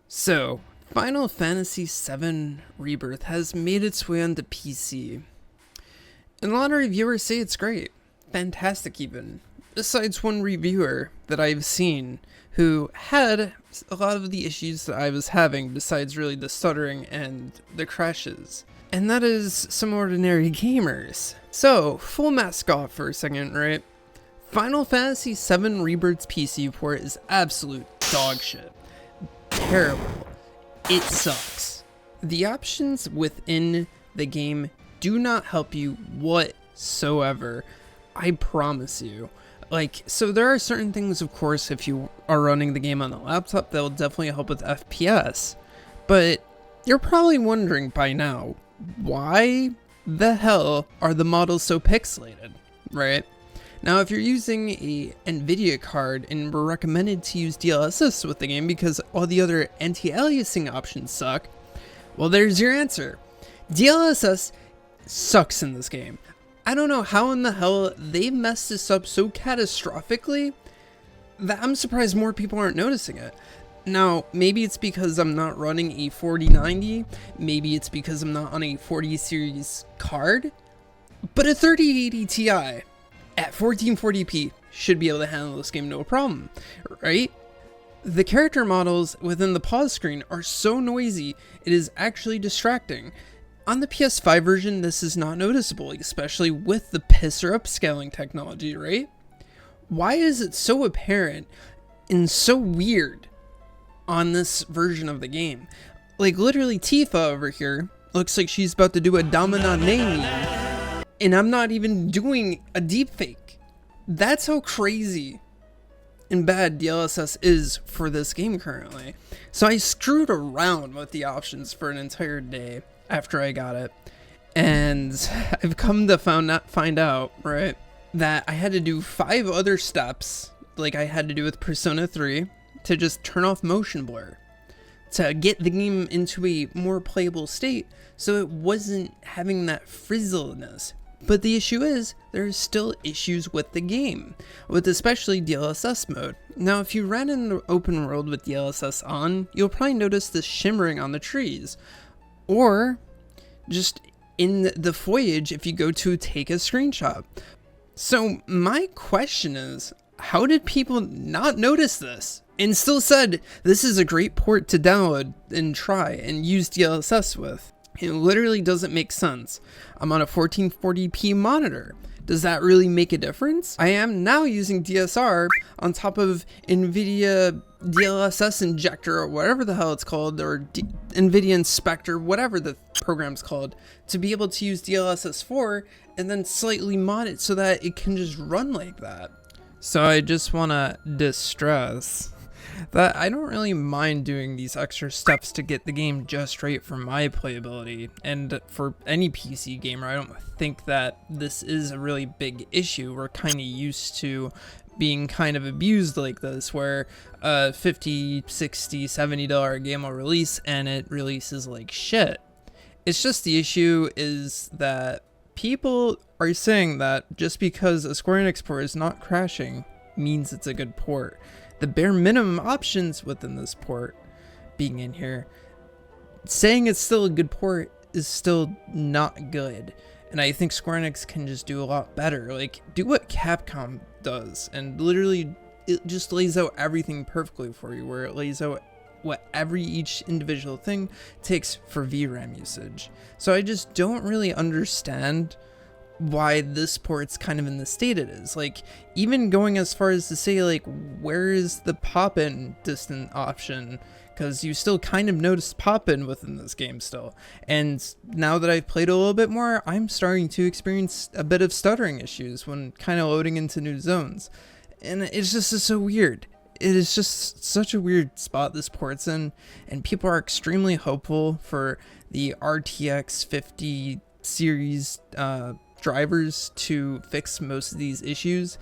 So, Final Fantasy VII Rebirth has made its way onto PC. And a lot of reviewers say it's great. Fantastic even. Besides one reviewer that I've seen who had a lot of the issues that I was having besides really the stuttering and the crashes. And that is some ordinary gamers. So, full mask off for a second, right? Final Fantasy VII Rebirth's PC port is absolute dog shit. Terrible. It sucks. The options within the game do not help you whatsoever. I promise you. So there are certain things, of course, if you are running the game on a laptop, that will definitely help with FPS. But you're probably wondering by now, why the hell are the models so pixelated, right? Now, if you're using a Nvidia card and we're recommended to use DLSS with the game because all the other anti-aliasing options suck, well, there's your answer. DLSS sucks in this game. I don't know how in the hell they messed this up so catastrophically that I'm surprised more people aren't noticing it. Now, maybe it's because I'm not running a 4090, maybe it's because I'm not on a 40 series card, but a 3080 Ti at 1440p should be able to handle this game no problem, right? The character models within the pause screen are so noisy, it is actually distracting. On the PS5 version, this is not noticeable, especially with the pisser upscaling technology, right? Why is it so apparent and so weird on this version of the game? Like, literally, Tifa over here looks like she's about to do a Domina Name, and I'm not even doing a deepfake. That's how crazy and bad DLSS is for this game currently. So I screwed around with the options for an entire day after I got it, and I've come to find out, right, that I had to do 5 other steps, like I had to do with Persona 3, to just turn off motion blur, to get the game into a more playable state, so it wasn't having that frizzliness. But the issue is, there's still issues with the game, with especially DLSS mode. Now, if you ran in the open world with DLSS on, you'll probably notice this shimmering on the trees. Or just in the foliage if you go to take a screenshot. So my question is, how did people not notice this and still said this is a great port to download and try and use DLSS with? It literally doesn't make sense. I'm on a 1440p monitor. Does that really make a difference? I am now using DSR on top of Nvidia DLSS Injector or whatever the hell it's called, or Nvidia Inspector, whatever the program's called, to be able to use DLSS 4 and then slightly mod it so that it can just run like that. So I just want to distress that I don't really mind doing these extra steps to get the game just right for my playability, and for any PC gamer I don't think that this is a really big issue. We're kind of used to being kind of abused like this, where a $50, $60, $70 game will release and it releases like shit. It's just the issue is that people are saying that just because a Square Enix port is not crashing means it's a good port. The bare minimum options within this port being in here, saying it's still a good port is still not good. And I think Square Enix can just do a lot better. Like, do what Capcom does, and literally it just lays out everything perfectly for you, where it lays out what each individual thing takes for VRAM usage. So I just don't really understand why this port's kind of in the state it is. Like, even going as far as to say, like, where is the pop-in distant option? Because you still kind of notice pop-in within this game still. And now that I've played a little bit more, I'm starting to experience a bit of stuttering issues when kind of loading into new zones. And it's just so weird. It is just such a weird spot this port's in, and people are extremely hopeful for the RTX 50 series drivers to fix most of these issues.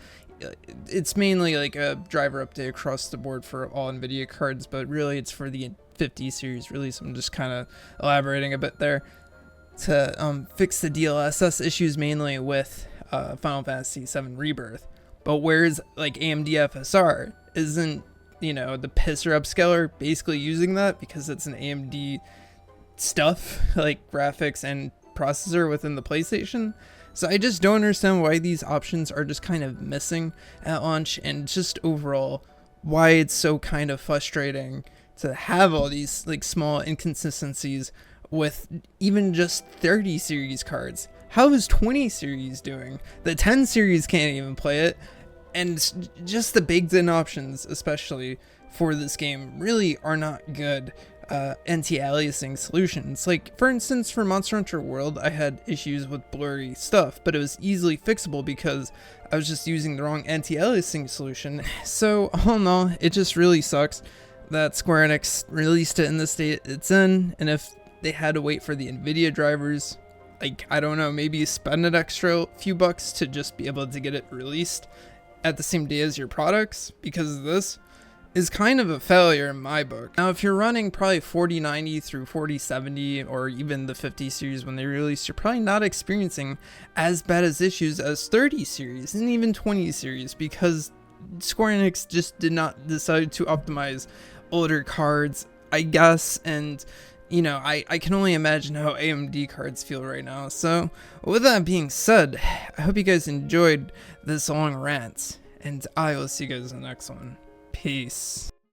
It's mainly like a driver update across the board for all Nvidia cards, but really it's for the 50 series release. I'm just kind of elaborating a bit there to fix the DLSS issues mainly with Final Fantasy VII Rebirth. But whereas like AMD FSR isn't you know, the pisser upscaler basically using that because it's an AMD stuff, like graphics and processor within the PlayStation. So I just don't understand why these options are just kind of missing at launch, and just overall why it's so kind of frustrating to have all these like small inconsistencies with even just 30 series cards. How is 20 series doing? The 10 series can't even play it, and just the baked-in options, especially for this game, really are not good anti-aliasing solutions. Like, for instance, for Monster Hunter World, I had issues with blurry stuff, but it was easily fixable because I was just using the wrong anti-aliasing solution. So, all in all, it just really sucks that Square Enix released it in the state it's in, and if they had to wait for the Nvidia drivers, like, I don't know, maybe spend an extra few bucks to just be able to get it released at the same day as your products, because this is kind of a failure in my book. Now, if you're running probably 4090 through 4070 or even the 50 series when they release, you're probably not experiencing as bad as issues as 30 series and even 20 series, because Square Enix just did not decide to optimize older cards, I guess, and you know, I can only imagine how AMD cards feel right now. So with that being said, I hope you guys enjoyed this long rant, and I will see you guys in the next one. Peace.